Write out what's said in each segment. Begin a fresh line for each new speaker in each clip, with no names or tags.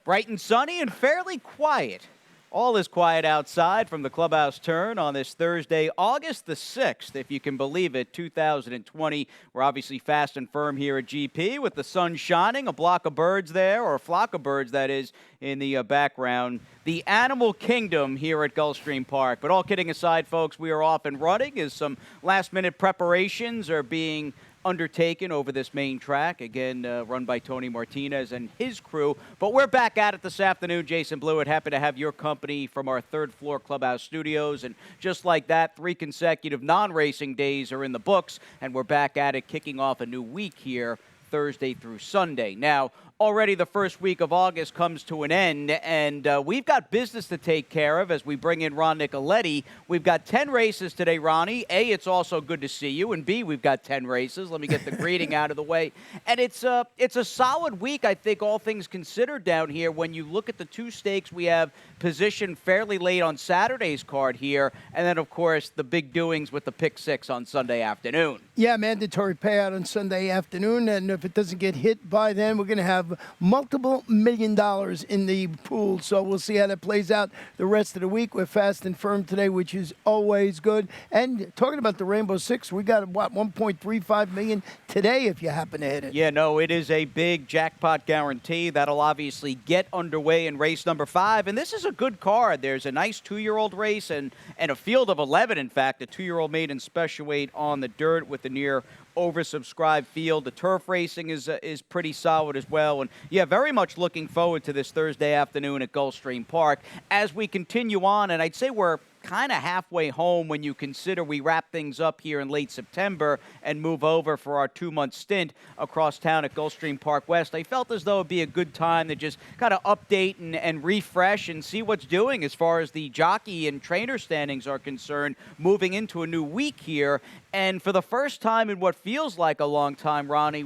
Bright and sunny and fairly quiet. All is quiet outside from the clubhouse turn on this Thursday, August the 6th, if you can believe it, 2020. We're obviously fast and firm here at GP with the sun shining, a block of birds there, or a flock of birds, that is, in the background. The animal kingdom here at Gulfstream Park. But all kidding aside, folks, we are off and running as some last-minute preparations are being undertaken over this main track, again, run by Tony Martinez and his crew. But we're back at it this afternoon. Jason Blewett, happy to have your company from our third-floor clubhouse studios. And just like that, 3 consecutive non-racing days are in the books, and we're back at it, kicking off a new week here, Thursday through Sunday. Now, already the first week of August comes to an end, and we've got business to take care of as we bring in Ron Nicoletti. We've got 10 races today, Ronnie. A, it's also good to see you, and B, we've got 10 races. Let me get the greeting out of the way. And it's a solid week, I think, all things considered down here. When you look at the 2 stakes we have positioned fairly late on Saturday's card here, and then, of course, the big doings with the Pick 6 on Sunday afternoon.
Yeah, mandatory payout on Sunday afternoon, and if it doesn't get hit by then, we're going to have multiple $1 million in the pool, so we'll see how that plays out the rest of the week. We're fast and firm today, which is always good. And talking about the Rainbow Six, we got, what, $1.35 million today if you happen to hit it.
Yeah, no, it is a big jackpot guarantee. That'll obviously get underway in race number 5, and this is a good card. There's a nice 2-year-old race and a field of 11, in fact, a 2-year-old maiden special weight on the dirt with the near oversubscribed field. The turf racing is pretty solid as well. And, yeah, very much looking forward to this Thursday afternoon at Gulfstream Park as we continue on. And I'd say we're kind of halfway home when you consider we wrap things up here in late September and move over for our 2-month stint across town at Gulfstream Park West. I felt as though it'd be a good time to just kind of update and refresh and see what's doing as far as the jockey and trainer standings are concerned, moving into a new week here. And for the first time in what feels like a long time, Ronnie,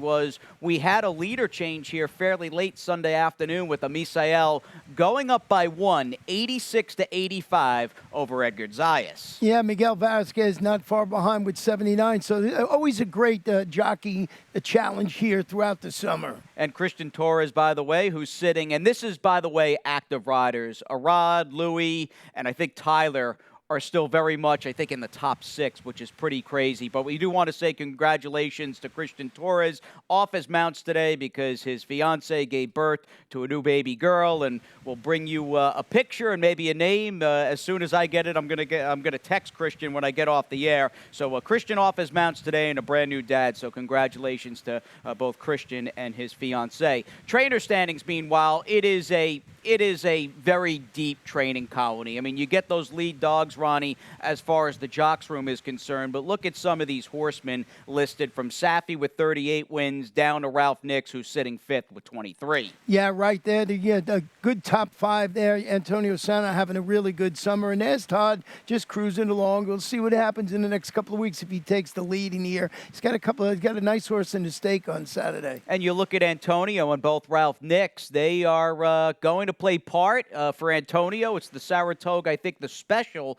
we had a leader change here fairly late Sunday afternoon with Amisael going up by 1, 86-85 over Edgar Zayas.
Yeah, Miguel Vasquez not far behind with 79, so always a great jockey challenge here throughout the summer.
And Christian Torres, by the way, who's sitting, and this is, by the way, active riders. Arad, Louis, and I think Tyler are still very much, I think, in the top 6, which is pretty crazy. But we do want to say congratulations to Christian Torres off his mounts today because his fiancée gave birth to a new baby girl, and we'll bring you a picture and maybe a name as soon as I get it. I'm gonna text Christian when I get off the air. So Christian off his mounts today and a brand new dad. So congratulations to both Christian and his fiancée. Trainer standings, meanwhile, it is a very deep training colony. I mean, you get those lead dogs, Ronnie, as far as the jocks room is concerned, but look at some of these horsemen listed from Safi with 38 wins down to Ralph Nix, who's sitting 5th with 23.
Yeah, right there. The good top 5 there. Antonio Sana having a really good summer, and there's Todd just cruising along. We'll see what happens in the next couple of weeks if he takes the lead in here. He's got a nice horse in the stake on Saturday.
And you look at Antonio and both Ralph Nix, they are going to play part. For Antonio, it's the Saratoga, I think the special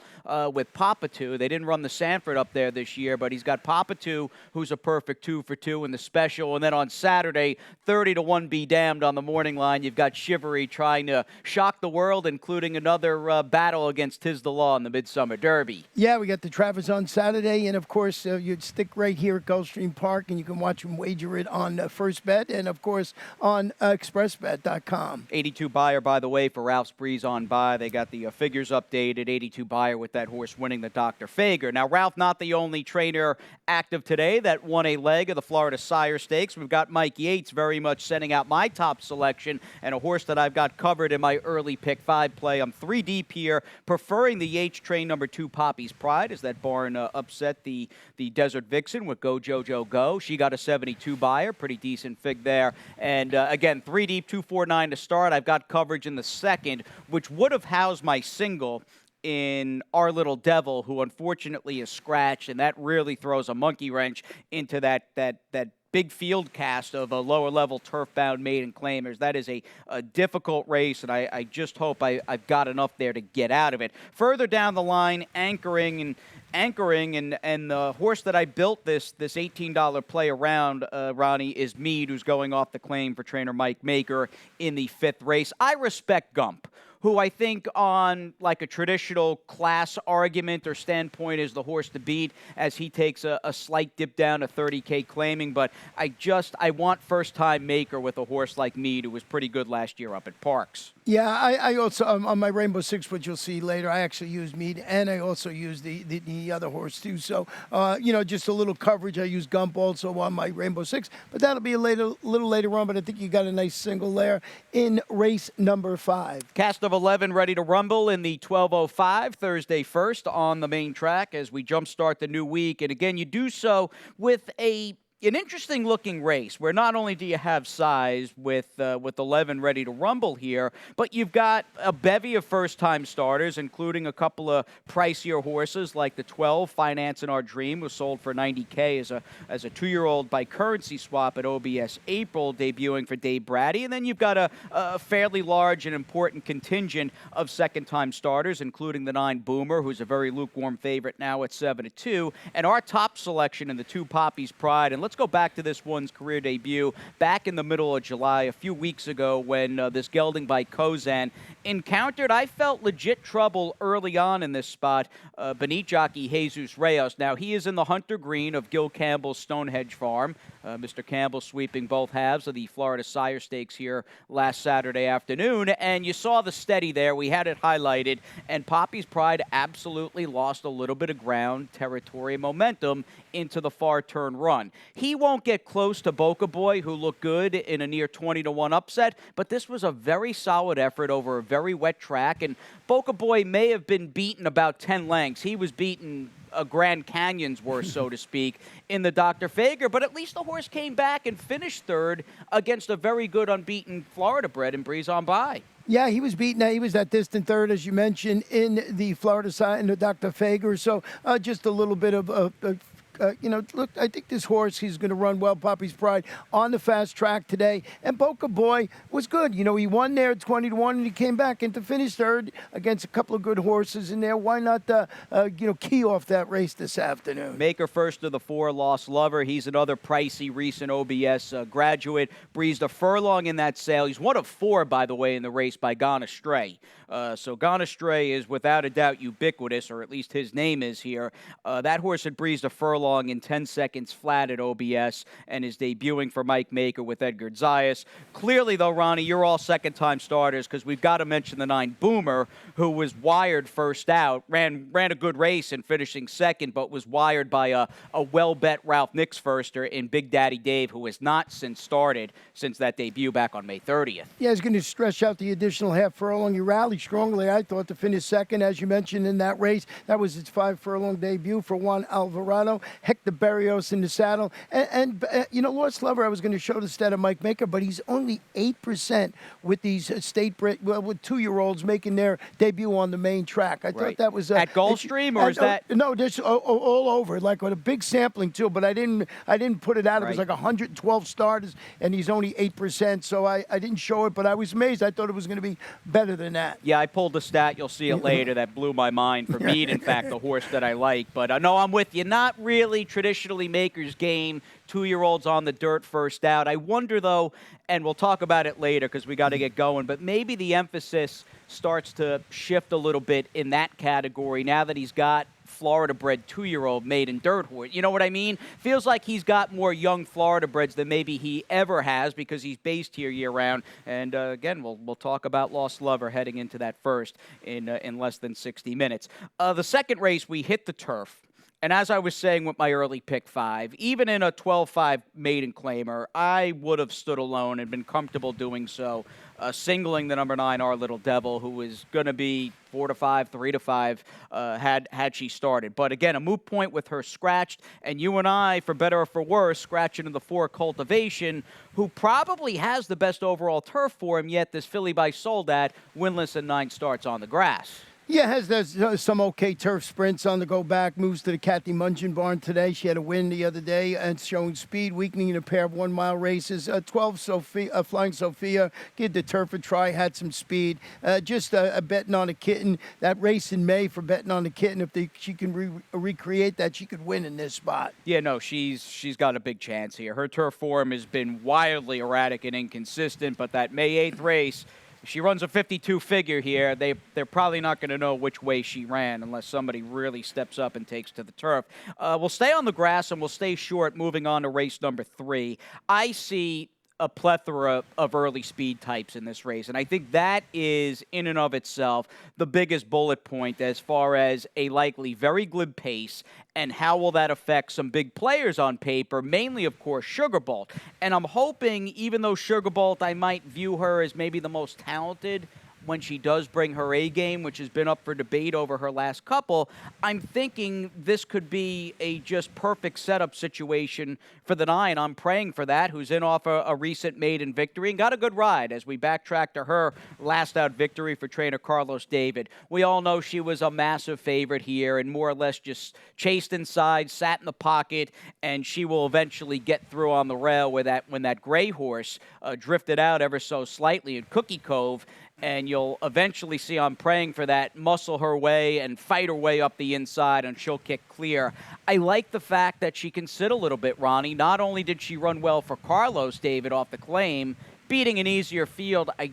with Papatoo. They didn't run the Sanford up there this year, but he's got Papatoo, who's a perfect 2 for 2 in the special. And then on Saturday, 30-1 be damned on the morning line. You've got Chivalry trying to shock the world, including another battle against Tiz the Law in the Midsummer Derby.
Yeah, we got the Travers on Saturday, and of course, you'd stick right here at Gulfstream Park, and you can watch them wager it on First Bet, and of course on expressbet.com.
82 buyer, by the way, for Ralph's Breeze on by. They got the figures updated. 82 buyer with that horse winning the Dr. Fager. Now, Ralph, not the only trainer active today that won a leg of the Florida Sire Stakes. We've got Mike Yates very much sending out my top selection and a horse that I've got covered in my early pick 5 play. I'm 3 deep here, preferring the Yates train number 2, Poppy's Pride, as that barn upset the Desert Vixen with Go Jojo Go. She got a 72 buyer, pretty decent fig there. And again, 3 deep, 249 to start. I've got coverage in the second, which would have housed my single in Our Little Devil, who unfortunately is scratched, and that really throws a monkey wrench into that big field cast of a lower-level turf-bound maiden claimers. That is a difficult race, and I just hope I've got enough there to get out of it. Further down the line, anchoring, and the horse that I built this $18 play around, Ronnie, is Mead, who's going off the claim for trainer Mike Maker in the 5th race. I respect Gump, who I think on like a traditional class argument or standpoint is the horse to beat, as he takes a slight dip down to 30K claiming. But I want first-time Maker with a horse like Mead, who was pretty good last year up at Parks.
Yeah, I also, on my Rainbow Six, which you'll see later, I actually used Mead, and I also used the other horse, too. So, just a little coverage. I used Gump also on my Rainbow Six, but that'll be a little later on, but I think you got a nice single there in race number 5.
Cast of 11 ready to rumble in the 12:05, Thursday 1st on the main track as we jumpstart the new week. And again, you do so with an interesting-looking race where not only do you have size with 11 ready to rumble here, but you've got a bevy of first-time starters, including a couple of pricier horses like the 12, Finance in Our Dream, was sold for $90K as a 2-year-old by currency swap at OBS April, debuting for Dave Brady. And then you've got a fairly large and important contingent of second-time starters, including the 9 Boomer, who's a very lukewarm favorite now at 7-2, and our top selection in the 2 Poppy's Pride. And let's go back to this one's career debut back in the middle of July, a few weeks ago, when this gelding by Kozan encountered, I felt, legit trouble early on in this spot beneath jockey Jesus Reyes. Now, he is in the Hunter Green of Gil Campbell's Stonehenge Farm. Mr. Campbell sweeping both halves of the Florida Sire Stakes here last Saturday afternoon, and you saw the steady there. We had it highlighted, and Poppy's Pride absolutely lost a little bit of ground, territory, momentum into the far turn run. He won't get close to Boca Boy, who looked good in a near 20-1 upset, but this was a very solid effort over a very wet track, and Boca Boy may have been beaten about 10 lengths. He was beaten a Grand Canyon's worth, so to speak, in the Dr. Fager, but at least the horse came back and finished 3rd against a very good unbeaten Florida bred in Breeze on By.
Yeah, he was beaten. He was that distant 3rd, as you mentioned, in the Florida side, in the Dr. Fager. So just a little bit of look, I think this horse, he's going to run well, Poppy's Pride, on the fast track today. And Boca Boy was good. He won there at 20-1, and he came back into finish 3rd against a couple of good horses in there. Why not, key off that race this afternoon?
Maker first of the 4, Lost Lover. He's another pricey recent OBS graduate. Breezed a furlong in that sale. He's one of 4, by the way, in the race by Gone Astray. So Gone Astray is without a doubt ubiquitous, or at least his name is here. That horse had breezed a furlong in 10 seconds flat at OBS and is debuting for Mike Maker with Edgar Zayas. Clearly, though, Ronnie, you're all second-time starters because we've got to mention the 9 Boomer, who was wired first out, ran a good race in finishing 2nd, but was wired by a well-bet Ralph Nix firster in Big Daddy Dave, who has not since that debut back on May 30th.
Yeah, he's going to stretch out the additional half furlong. He rallied strongly, I thought, to finish 2nd, as you mentioned, in that race. That was his 5 furlong debut for Juan Alvarado. Hector Berrios in the saddle. And Lost Lover, I was going to show the stat of Mike Maker, but he's only 8% with these with 2-year-olds making their debut on the main track. I thought that was...
at Gulfstream, or is that...
No, just all over, like with a big sampling, too, but I didn't put it out. It was like 112 starters, and he's only 8%, so I didn't show it, but I was amazed. I thought it was going to be better than that.
Yeah, I pulled the stat. You'll see it later. That blew my mind for Mead, in fact, the horse that I like. But no, I'm with you. Not really traditionally Maker's game. 2-year-olds on the dirt first out. I wonder, though, and we'll talk about it later because we got to get going, but maybe the emphasis starts to shift a little bit in that category now that he's got Florida-bred 2-year-old maiden dirt horse. You know what I mean? Feels like he's got more young Florida-breds than maybe he ever has because he's based here year-round. And again, we'll talk about Lost Lover heading into that first in less than 60 minutes. The second race, we hit the turf. And as I was saying with my early pick 5, even in a 12-5 maiden claimer, I would have stood alone and been comfortable doing so, singling the number 9, Our Little Devil, who was going to be 4-5, 3-5, had she started. But again, a moot point with her scratched, and you and I, for better or for worse, scratching in the 4 Cultivation, who probably has the best overall turf for him, yet this filly by Soldat, winless in 9 starts on the grass.
Yeah, there's some okay turf sprints on the go back. Moves to the Kathy Mungeon barn today. She had a win the other day and showing speed, weakening in a pair of 1 mile races. 12 Sophia, Flying Sophia, give the turf a try, had some speed. Just betting on a kitten. That race in May for betting on the kitten, if she can recreate that, she could win in this spot.
Yeah, no, she's got a big chance here. Her turf form has been wildly erratic and inconsistent, but that May 8th race, if she runs a 52 figure here, they're probably not going to know which way she ran unless somebody really steps up and takes to the turf. We'll stay on the grass and we'll stay short moving on to race number 3. I see a plethora of early speed types in this race, and I think that is, in and of itself, the biggest bullet point as far as a likely very glib pace and how will that affect some big players on paper, mainly, of course, Sugar Bolt. And I'm hoping, even though Sugar Bolt, I might view her as maybe the most talented when she does bring her A game, which has been up for debate over her last couple, I'm thinking this could be a just perfect setup situation for the 9. I'm praying for that, who's in off a recent maiden victory and got a good ride as we backtrack to her last out victory for trainer Carlos David. We all know she was a massive favorite here and more or less just chased inside, sat in the pocket, and she will eventually get through on the rail when that gray horse drifted out ever so slightly in Cookie Cove. And you'll eventually see, I'm praying for that, muscle her way and fight her way up the inside, and she'll kick clear. I like the fact that she can sit a little bit, Ronnie. Not only did she run well for Carlos David off the claim, beating an easier field, I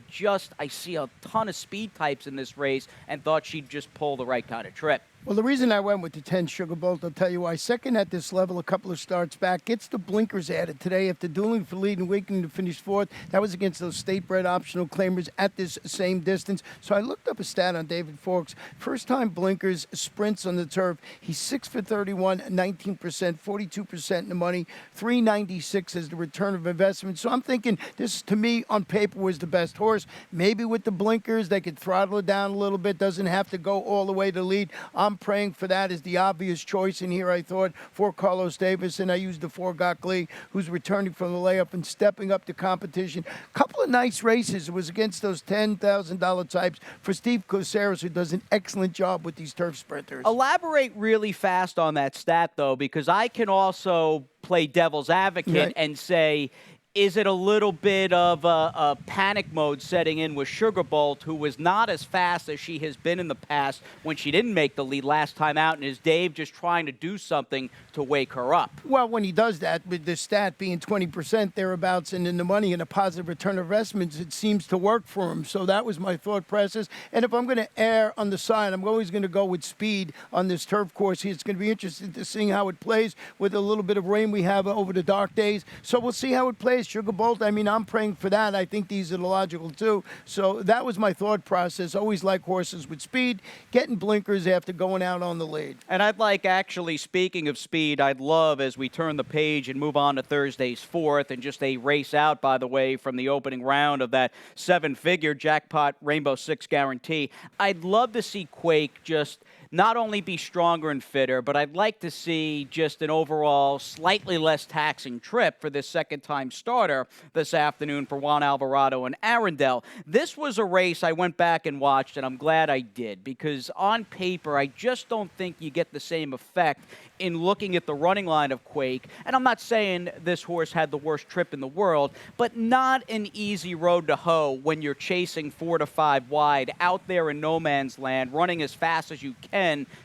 see a ton of speed types in this race and thought she'd just pull the right kind of trip.
Well, the reason I went with the 10 Sugar Bolt, I'll tell you why. Second at this level, a couple of starts back, gets the blinkers added today after dueling for lead and weakening to finish 4th. That was against those state-bred optional claimers at this same distance. So I looked up a stat on David Forks. First-time blinkers, sprints on the turf. He's 6 for 31, 19%, 42% in the money, 396 as the return of investment. So I'm thinking this, to me, on paper, was the best horse. Maybe with the blinkers, they could throttle it down a little bit. Doesn't have to go all the way to lead. I'm praying for that as the obvious choice in here, I thought, for Carlos Davis, and I used the 4 Gottlieb, who's returning from the layup and stepping up to competition. Couple of nice races. It was against those $10,000 types for Steve Coseras, who does an excellent job with these turf sprinters.
Elaborate really fast on that stat, though, because I can also play devil's advocate and say, is it a little bit of a panic mode setting in with Sugar Bolt, who was not as fast as she has been in the past when she didn't make the lead last time out, and is Dave just trying to do something to wake her up?
Well, when he does that, with the stat being 20% thereabouts and in the money and a positive return of investments, it seems to work for him. So that was my thought process. And if I'm going to err on the side, I'm always going to go with speed on this turf course. It's going to be interesting to see how it plays with a little bit of rain we have over the dark days. So we'll see how it plays. Sugar Bolt, I mean, I'm praying for that. I think these are the logical too. So that was my thought process. Always like horses with speed, getting blinkers after going out on the lead.
And I'd like, actually, speaking of speed, I'd love, as we turn the page and move on to Thursday's 4th, and just a race out, by the way, from the opening round of that 7-figure jackpot Rainbow Six guarantee, I'd love to see Quake just not only be stronger and fitter, but I'd like to see just an overall slightly less taxing trip for this second-time starter this afternoon for Juan Alvarado and Arundel. This was a race I went back and watched, and I'm glad I did, because on paper, I just don't think you get the same effect in looking at the running line of Quake. And I'm not saying this horse had the worst trip in the world, but not an easy road to hoe when you're chasing 4 to 5 wide out there in no man's land, running as fast as you can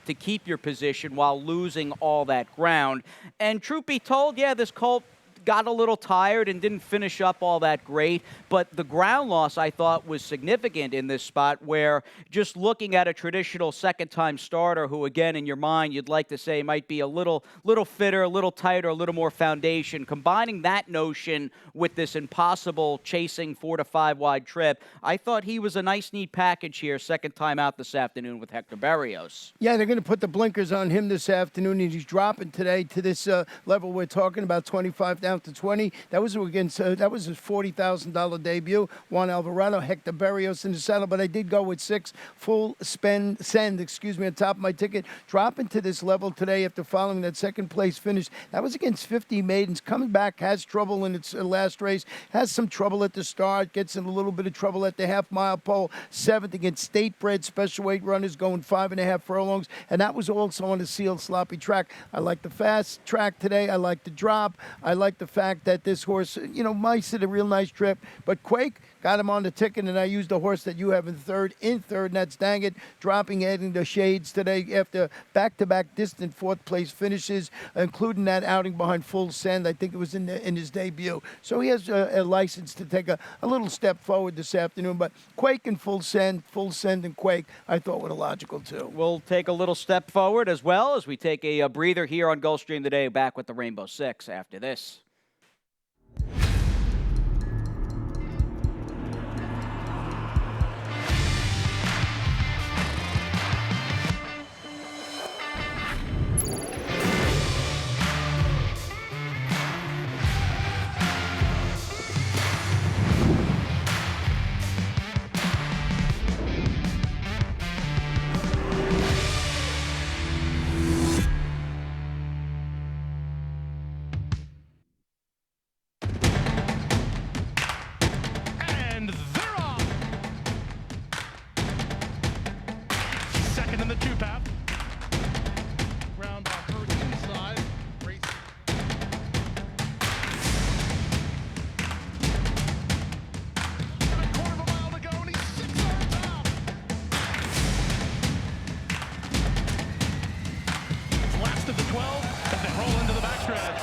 to keep your position while losing all that ground. And truth be told, yeah, this colt got a little tired and didn't finish up all that great, but the ground loss, I thought, was significant in this spot, where just looking at a traditional second-time starter who, again, in your mind, you'd like to say might be a little fitter, a little tighter, a little more foundation, combining that notion with this impossible chasing 4 to 5 wide trip, I thought he was a nice, neat package here, second time out this afternoon with Hector Berrios.
Yeah, they're going to put the blinkers on him this afternoon, and he's dropping today to this level we're talking about, 25,000. down to 20. That was against that was his $40,000 debut. Juan Alvarado, Hector Berrios in the saddle, but I did go with 6 full send, on top of my ticket. Dropping to this level today after following that second place finish. That was against 50 maidens. Coming back, has trouble in its last race. Has some trouble at the start. Gets in a little bit of trouble at the half-mile pole. 7th against state-bred special weight runners going 5.5 furlongs. And that was also on a sealed, sloppy track. I like the fast track today. I like the drop. I like the fact that this horse, might sit a real nice trip. But Quake got him on the ticket, and I used the horse that you have in third, and that's Dang It, dropping adding the shades today after back-to-back distant fourth-place finishes, including that outing behind Full Send. I think it was in his debut. So he has a license to take a little step forward this afternoon. But Quake and Full Send and Quake, I thought were logical, too.
We'll take a little step forward as well as we take a breather here on Gulfstream today, back with the Rainbow Six after this.
In the 2-path. Round off her inside. Race. A quarter of a mile to go, and he's 6 yards out. Last of the 12 as they roll into the backstretch.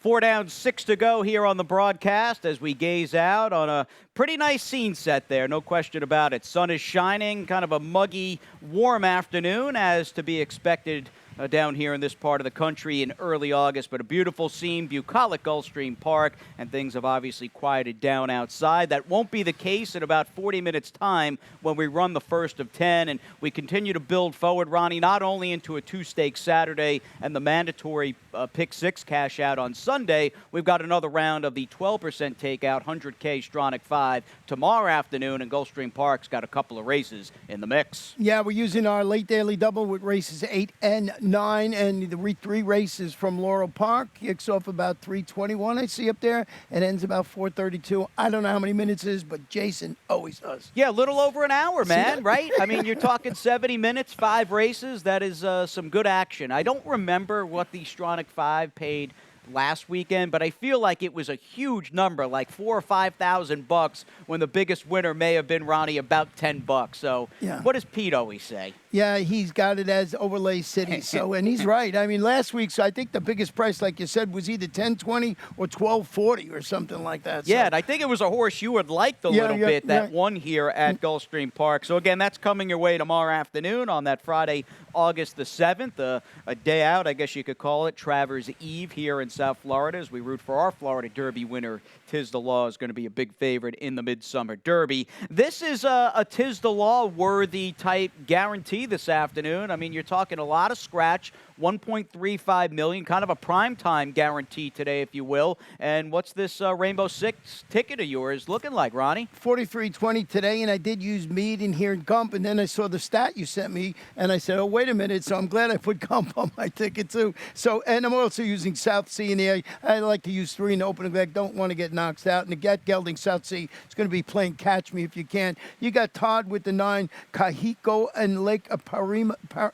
4 down, 6 to go here on the broadcast as we gaze out on a pretty nice scene set there, no question about it. Sun is shining, kind of a muggy, warm afternoon as to be expected down here in this part of the country in early August, but a beautiful scene, bucolic Gulfstream Park, and things have obviously quieted down outside. That won't be the case in about 40 minutes' time when we run the first of 10, and we continue to build forward, Ronnie, not only into a 2-stake Saturday and the mandatory pick 6 cash out on Sunday. We've got another round of the 12% takeout, 100K Stronach 5 tomorrow afternoon, and Gulfstream Park's got a couple of races in the mix.
Yeah, we're using our late daily double with races 8 and 9, and the 3 races from Laurel Park. Kicks off about 3:21, I see up there, and ends about 4:32. I don't know how many minutes it is, but Jason always does.
Yeah, a little over an hour, man, right? I mean, you're talking 70 minutes, 5 races. That is some good action. I don't remember what the Stronach 5 paid last weekend, but I feel like it was a huge number, like $4,000 or $5,000, when the biggest winner may have been, Ronnie, about $10. So
yeah.
What does Pete always say?
Yeah, he's got it as Overlay City. So, and he's right. I mean, last week, so I think the biggest price, like you said, was either $10.20 or $12.40 or something like that.
Yeah,
so.
and I think it was a horse you had liked a little bit that won here at Gulfstream Park. So again, that's coming your way tomorrow afternoon on that Friday, August the 7th, a day out, I guess you could call it, Travers Eve here in South Florida, as we root for our Florida Derby winner. Tiz the Law is going to be a big favorite in the Midsummer Derby. This is a Tiz the Law worthy type guarantee this afternoon. I mean, you're talking a lot of scratch, $1.35 million, kind of a primetime guarantee today, if you will. And what's this Rainbow Six ticket of yours looking like, Ronnie?
$43.20 today, and I did use Mead in here in Gump, and then I saw the stat you sent me, and I said, oh, wait a minute, so I'm glad I put Gump on my ticket, too. So, and I'm also using South Sea in here. I like to use 3 in the opening leg, don't want to get knocked out. And the Get Gelding South Sea is going to be playing Catch Me If You Can. You got Todd with the 9, Kahiko and Lake Parima.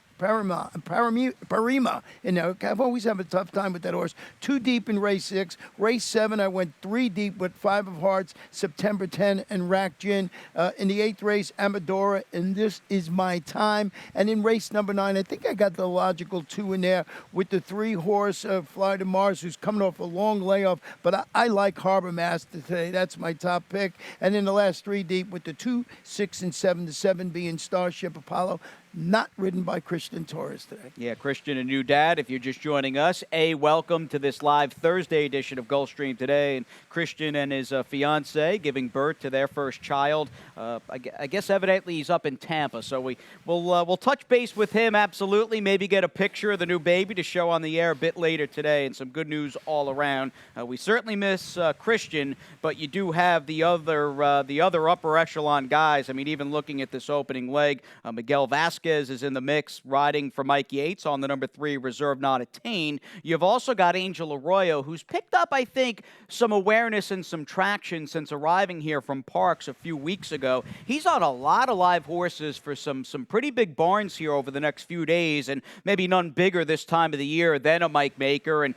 And I've always had a tough time with that horse. 2 deep in race 6. Race 7, I went 3 deep with 5 of Hearts, September 10, and Rack Gin. In the 8th race, Amadora, and This Is My Time. And in race number 9, I think I got the logical 2 in there with the 3 horse Fly to Mars, who's coming off a long layoff. But I like Harbor Master today. That's my top pick. And in the last 3 deep with the 2, 6, and 7, the 7 being Starship Apollo, not ridden by Christian Christian Torres today.
Yeah, Christian, a new dad. If you're just joining us, welcome to this live Thursday edition of Gulfstream today. And Christian and his fiance giving birth to their first child. I guess evidently he's up in Tampa, so we'll touch base with him. Absolutely, maybe get a picture of the new baby to show on the air a bit later today, and some good news all around. We certainly miss Christian, but you do have the other upper echelon guys. I mean, even looking at this opening leg, Miguel Vasquez is in the mix, riding for Mike Yates on the number 3 reserve not attained. You've also got Angel Arroyo, who's picked up, I think, some awareness and some traction since arriving here from Parks a few weeks ago. He's on a lot of live horses for some pretty big barns here over the next few days, and maybe none bigger this time of the year than a Mike Maker. And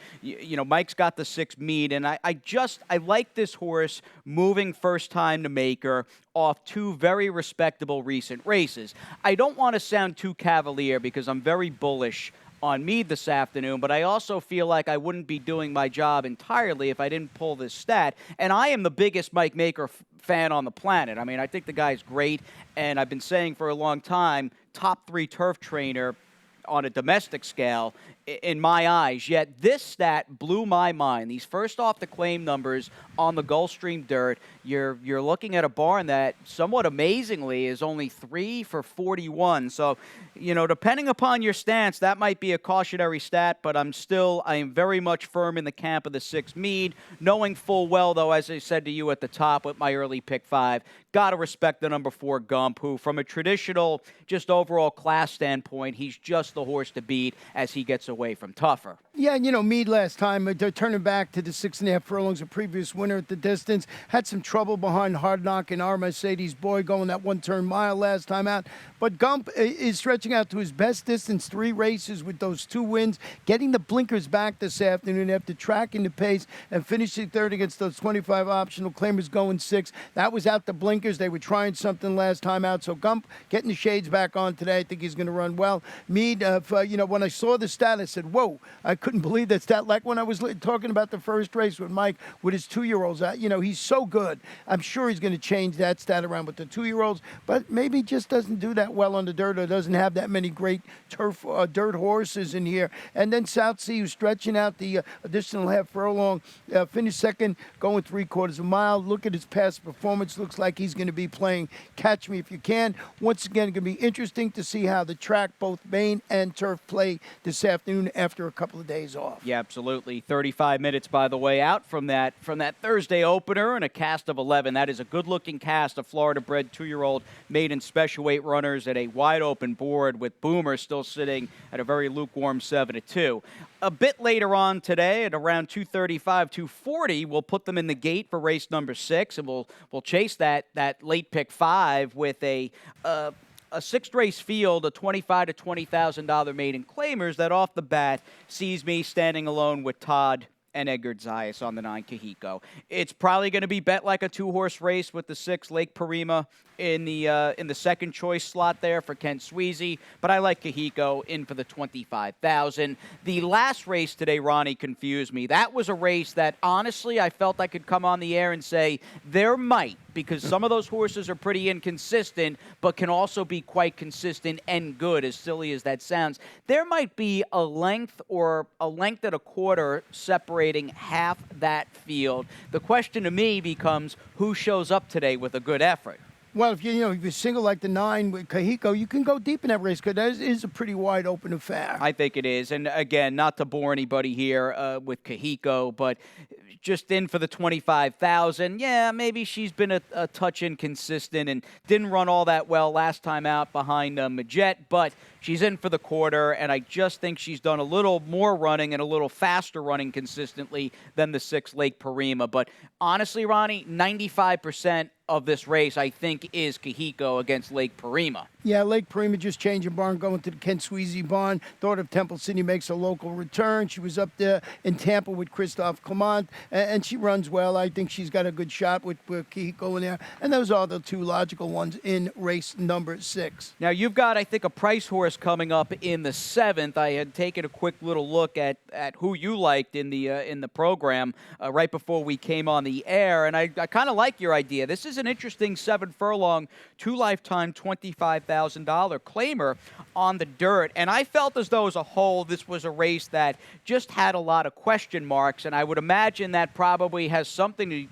Mike's got the 6 meet, and I like this horse moving first time to Maker off 2 very respectable recent races. I don't want to sound too cavalier because I'm very bullish on Meade this afternoon, but I also feel like I wouldn't be doing my job entirely if I didn't pull this stat. And I am the biggest Mike Maker fan on the planet. I mean, I think the guy's great, and I've been saying for a long time, top 3 turf trainer on a domestic scale in my eyes. Yet this stat blew my mind. These first off the claim numbers on the Gulfstream dirt, you're looking at a barn that somewhat amazingly is only 3 for 41. So, depending upon your stance, that might be a cautionary stat, but I am very much firm in the camp of the 6 Meade, knowing full well, though, as I said to you at the top with my early pick 5, got to respect the number 4 Gump, who from a traditional, just overall class standpoint, he's just the horse to beat as he gets away from tougher.
Yeah, Meade last time, they're turning back to the 6.5 furlongs, a previous winner at the distance. Had some trouble behind Hard Knock and our Mercedes boy going that 1-turn mile last time out. But Gump is stretching out to his best distance, 3 races with those 2 wins, getting the blinkers back this afternoon after tracking the pace and finishing 3rd against those 25 optional claimers going 6th. That was out the blinkers. They were trying something last time out. So Gump getting the shades back on today. I think he's going to run well. Meade, when I saw the stat, I said, whoa, I couldn't believe that stat. Like when I was talking about the first race with Mike with his 2-year-olds out, he's so good. I'm sure he's going to change that stat around with the 2-year-olds, but maybe just doesn't do that well on the dirt or doesn't have that many great dirt horses in here. And then South Sea, who's stretching out the additional half furlong, finished 2nd, going 3/4 of a mile. Look at his past performance. Looks like he's going to be playing Catch Me If You Can. Once again, going to be interesting to see how the track, both main and turf, play this afternoon after a couple of days off.
Yeah, absolutely. 35 minutes, by the way, out from that Thursday opener and a cast of 11. That is a good-looking cast of Florida-bred 2-year-old maiden special weight runners at a wide-open board with Boomer still sitting at a very lukewarm 7-2. A bit later on today at around 2:35, 2:40, we'll put them in the gate for race number 6, and we'll chase that late pick 5 with a 6th-race field of $25,000 to $20,000 maiden claimers that off the bat sees me standing alone with Todd and Edgar Zayas on the 9 Kahiko. It's probably going to be bet like a 2-horse race with the 6 Lake Parima in the second choice slot there for Ken Sweezy, but I like Kahiko in for the $25,000. The last race today, Ronnie, confused me. That was a race that honestly I felt I could come on the air and say there might, because some of those horses are pretty inconsistent, but can also be quite consistent and good, as silly as that sounds. There might be a length or a length and a quarter separating half that field. The question to me becomes who shows up today with a good effort.
Well, if you single like the 9 with Kahiko, you can go deep in that race because that is a pretty wide open affair.
I think it is. And again, not to bore anybody here with Kahiko, but just in for the $25,000. Yeah, maybe she's been a touch inconsistent and didn't run all that well last time out behind Majet, but she's in for the quarter, and I just think she's done a little more running and a little faster running consistently than the 6 Lake Parima. But honestly, Ronnie, 95% of this race, I think, is Kahiko against Lake Parima.
Yeah, Lake Parima just changing barn, going to the Ken Sweezy barn. Daughter of Temple City makes a local return. She was up there in Tampa with Christophe Clement. and she runs well. I think she's got a good shot with Kihiko in there. And those are the two logical ones in race number 6.
Now, you've got, I think, a price horse coming up in the 7th. I had taken a quick little look at who you liked in the program right before we came on the air, and I kind of like your idea. This is an interesting 7-furlong, 2-lifetime, $25,000 claimer on the dirt, and I felt as though as a whole this was a race that just had a lot of question marks, and I would imagine that probably has something to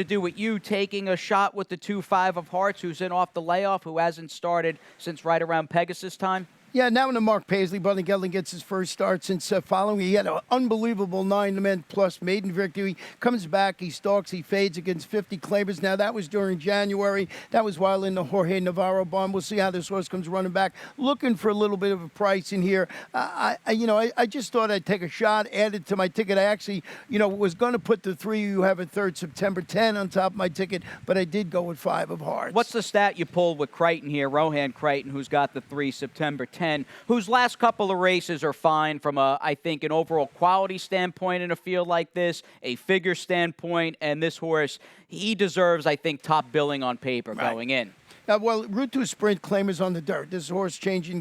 do with you taking a shot with the 2-5 of hearts, who's in off the layoff, who hasn't started since right around Pegasus time.
Yeah, now when the Mark Paisley, Buddy Gelding gets his first start since following. He had an unbelievable 9-plus maiden victory. Comes back, he stalks, he fades against 50 claimers. Now, that was during January. That was while in the Jorge Navarro barn. We'll see how this horse comes running back. Looking for a little bit of a price in here. I just thought I'd take a shot, add it to my ticket. I actually, was going to put the 3 you have at third, September 10 on top of my ticket, but I did go with 5 of hearts.
What's the stat you pulled with Crichton here, Rohan Crichton, who's got the 3 September 10? Whose last couple of races are fine from I think, an overall quality standpoint in a field like this, a figure standpoint, and this horse, he deserves, I think, top billing on paper going in.
Well, Route to Sprint claimers on the dirt. This horse changing,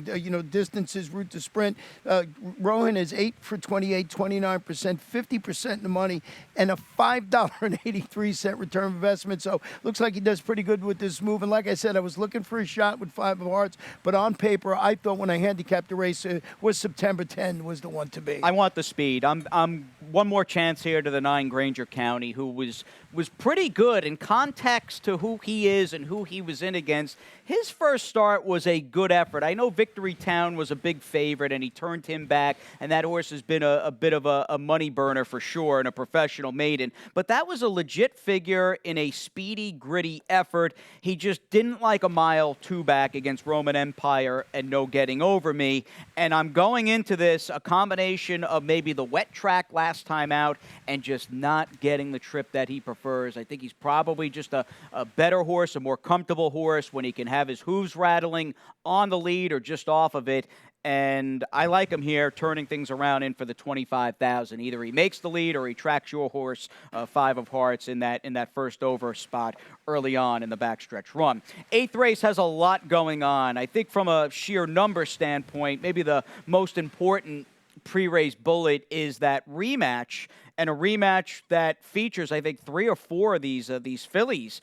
distances, Route to Sprint. Rohan is 8 for 28, 29%, 50% in the money, and a $5.83 return on investment. So looks like he does pretty good with this move. And like I said, I was looking for a shot with 5 of hearts, but on paper, I thought when I handicapped the race, was September 10 was the one to be.
I want the speed. I'm one more chance here to the 9 Granger County, who was pretty good in context to who he is and who he was in against. His first start was a good effort. I know Victory Town was a big favorite, and he turned him back, and that horse has been a bit of a money burner for sure and a professional maiden. But that was a legit figure in a speedy, gritty effort. He just didn't like a mile 2 back against Roman Empire and No Getting Over Me. And I'm going into this a combination of maybe the wet track last time out and just not getting the trip that he prefers. I think he's probably just a better horse, a more comfortable horse when he can have his hooves rattling on the lead or just off of it. And I like him here, turning things around in for the $25,000. Either he makes the lead or he tracks your horse, 5 of hearts, in that first over spot early on in the backstretch run. 8th race has a lot going on. I think from a sheer number standpoint, maybe the most important pre-race bullet is that rematch, and a rematch that features, I think, 3 or 4 of these fillies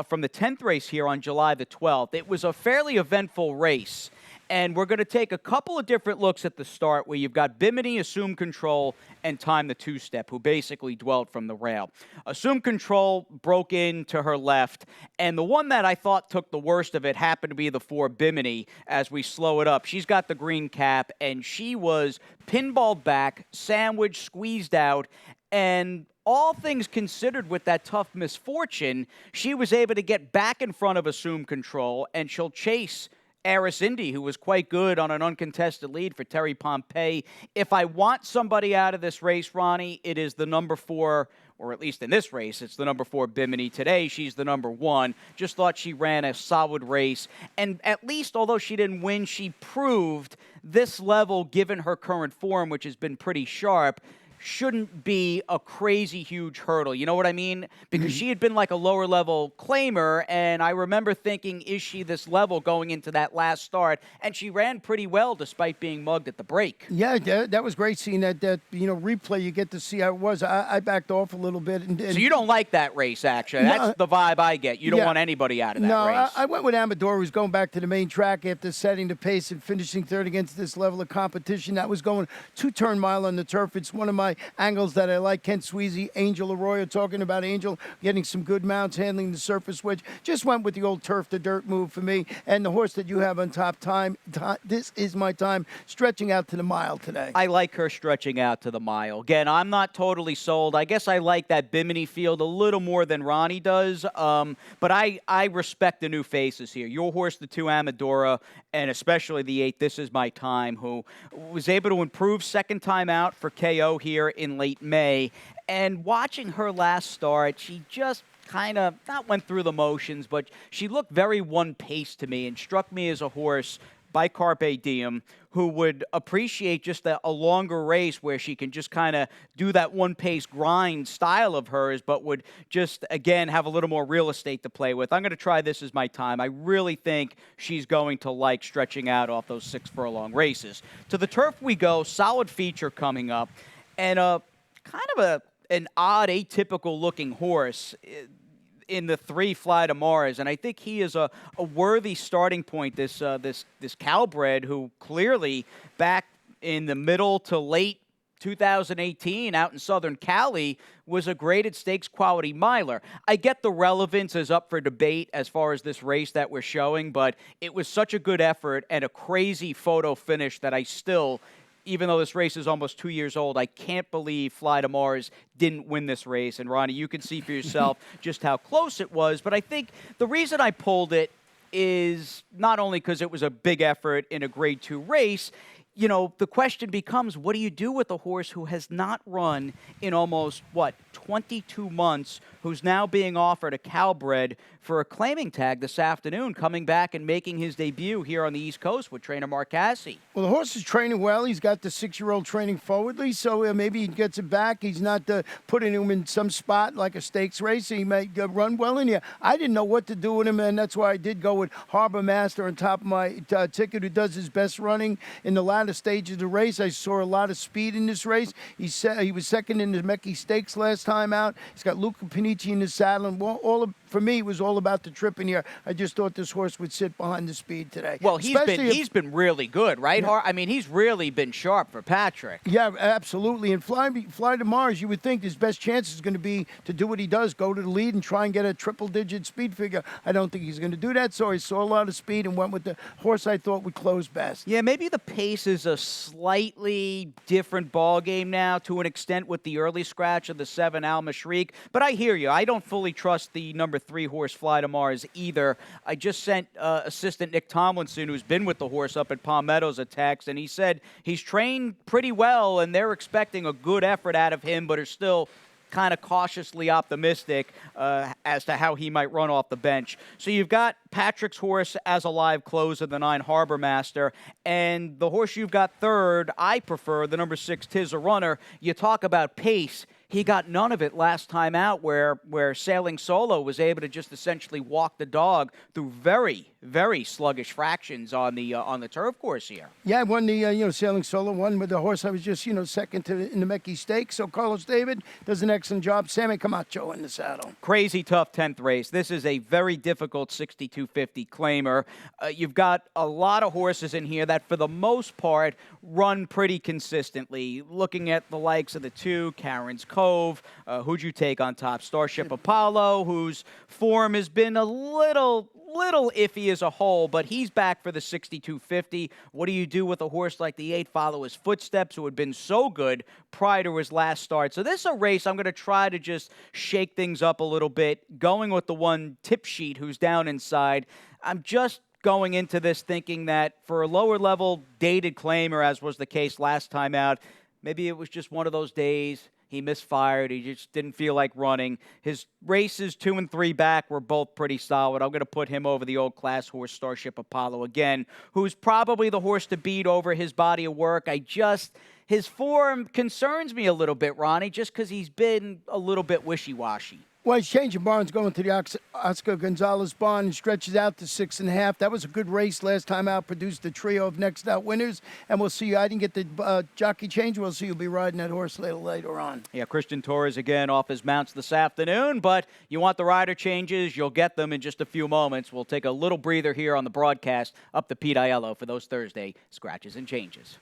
from the 10th race here on July the 12th. It was a fairly eventful race, and we're going to take a couple of different looks at the start where you've got Bimini, Assume Control, and Time the Two-Step, who basically dwelled from the rail. Assume Control broke into her left, and the one that I thought took the worst of it happened to be the 4 Bimini as we slow it up. She's got the green cap, and she was pinballed back, sandwiched, squeezed out, and all things considered with that tough misfortune, she was able to get back in front of Assume Control, and she'll chase Eris Indy, who was quite good on an uncontested lead for Terry Pompey. If I want somebody out of this race, Ronnie, it is the number 4, or at least in this race, it's the number 4 Bimini. Today, she's the number 1. Just thought she ran a solid race. And at least, although she didn't win, she proved this level, given her current form, which has been pretty sharp, shouldn't be a crazy huge hurdle. You know what I mean? Because she had been like a lower level claimer, and I remember thinking, is she this level going into that last start? And she ran pretty well despite being mugged at the break.
Yeah, that was great seeing that replay. You get to see how it was. I backed off a little bit. And
so you don't like that race, actually.
No,
that's the vibe I get. You don't want anybody out of that race.
I went with Amador, who's going back to the main track after setting the pace and finishing third against this level of competition. That was going 2-turn mile on the turf. It's one of my angles that I like. Kent Sweezy, Angel Arroyo, talking about Angel getting some good mounts, handling the surface wedge. Just went with the old turf to dirt move for me. And the horse that you have on top, Time, this is my time, stretching out to the mile today.
I like her stretching out to the mile. Again, I'm not totally sold. I guess I like that Bimini field a little more than Ronnie does. But I respect the new faces here. Your horse, the 2 Amadora, and especially the 8, This Is My Time, who was able to improve second time out for KO here in late May. And watching her last start, she just kind of not went through the motions, but she looked very one-paced to me and struck me as a horse bicarpe diem who would appreciate just a longer race where she can just kind of do that one-pace grind style of hers, but would just, again, have a little more real estate to play with. I'm going to try this as my time. I really think she's going to like stretching out off those 6 furlong races. To the turf we go, solid feature coming up, and an odd, atypical-looking horse in the 3 Fly to Mars, and I think he is a worthy starting point. This Calbred, who clearly back in the middle to late 2018 out in Southern Cali was a graded stakes quality miler. I get the relevance is up for debate as far as this race that we're showing, but it was such a good effort and a crazy photo finish that I still, even though this race is almost 2 years old, I can't believe Fly to Mars didn't win this race. And, Ronnie, you can see for yourself just how close it was. But I think the reason I pulled it is not only because it was a big effort in a Grade 2 race. You know, the question becomes, what do you do with a horse who has not run in almost, 22 months, who's now being offered a Calbred for a claiming tag this afternoon, coming back and making his debut here on the East Coast with trainer Mark Casse?
Well, the horse is training well. He's got the 6-year-old training forwardly, so maybe he gets it back. He's not putting him in some spot like a stakes race. He may run well in here. I didn't know what to do with him, and that's why I did go with Harbor Master on top of my ticket, who does his best running in the latter stages of the race. I saw a lot of speed in this race. He was second in the Mecchi Stakes last time out. He's got Luca Panici in the saddle, and for me, it was all about the trip in here. I just thought this horse would sit behind the speed today.
Well, he's been really good, right? Yeah. I mean, he's really been sharp for Patrick.
Yeah, absolutely. And Fly to Mars, you would think his best chance is going to be to do what he does, go to the lead and try and get a triple-digit speed figure. I don't think he's going to do that, so I saw a lot of speed and went with the horse I thought would close best.
Yeah, maybe the pace is a slightly different ball game now to an extent with the early scratch of the 7 Al Mashriq, but I hear you. I don't fully trust the number 3 horse Fly to Mars either. I just sent assistant Nick Tomlinson, who's been with the horse up at Palm Meadows, a text, and he said he's trained pretty well and they're expecting a good effort out of him, but are still kind of cautiously optimistic as to how he might run off the bench. So you've got Patrick's horse as a live closer, the 9 Harbor Master, and the horse you've got third, I prefer, the number 6 Tis a Runner. You talk about pace. He got none of it last time out where Sailing Solo was able to just essentially walk the dog through very, very sluggish fractions on the turf course here.
Yeah, I won the Sailing Solo, won with the horse I was just second in the Mecchi Stakes. So Carlos David does an excellent job. Sammy Camacho in the saddle.
Crazy tough 10th race. This is a very difficult 6250 claimer. You've got a lot of horses in here that for the most part run pretty consistently. Looking at the likes of the 2, Karen's Cove, who'd you take on top? Starship Apollo, whose form has been a little iffy as a whole, but he's back for the 6250. What do you do with a horse like the 8 Follow His Footsteps, who had been so good prior to his last start? So this is a race I'm going to try to just shake things up a little bit, going with the 1 Tip Sheet, who's down inside. I'm just going into this thinking that for a lower level dated claimer, as was the case last time out, maybe it was just one of those days. He misfired. He just didn't feel like running. His races 2 and 3 back were both pretty solid. I'm going to put him over the old class horse Starship Apollo again, who's probably the horse to beat over his body of work. His form concerns me a little bit, Ronnie, just because he's been a little bit wishy-washy.
Well, he's changing barns, going to the Oscar Gonzalez barn and stretches out to 6.5. That was a good race last time out, produced a trio of next out winners. And we'll see. I didn't get the jockey change. We'll see you'll be riding that horse later on. Yeah,
Christian Torres again off his mounts this afternoon, but you want the rider changes, you'll get them in just a few moments. We'll take a little breather here on the broadcast up to Pete Aiello for those Thursday scratches and changes.